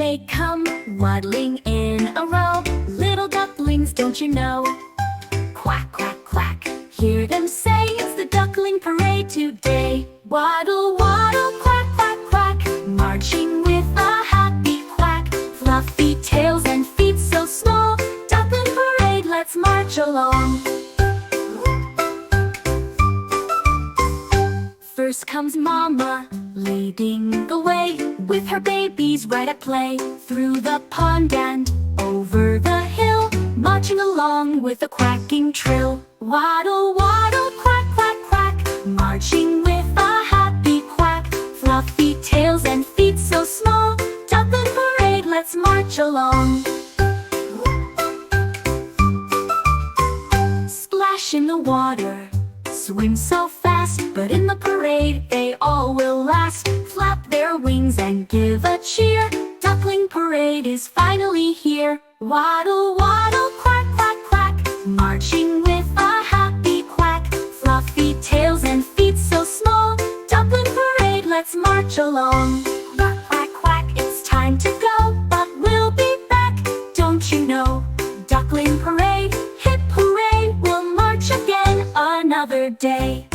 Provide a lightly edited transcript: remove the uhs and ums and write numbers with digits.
they come, waddling in a row. Little ducklings, don't you know? Quack, quack, quack, hear them say it's the Duckling Parade today. Waddle, waddle, quack, quack, quack, marching with a happy quack. Fluffy tails and feet so small, Duckling Parade, let's march along. First comes Mama, leading the way, with her babies right at play. Through the pond and over the hill, marching along with a quacking trill. Waddle, waddle, quack, quack, quack, marching with a happy quack. Fluffy tails and feet so small, Duckling Parade, let's march along. Splash in the water, swim so fast, but in the parade they all will last. Flap their wings and give a cheer, Duckling Parade is finally here. Waddle, waddle, quack, quack, quack, marching with a happy quack. Fluffy tails and feet so small, Duckling Parade, let's march along. Quack, quack, quack, it's time to go, but we'll be back, don't you know? Duckling Parade, hip hooray, we'll march again another day.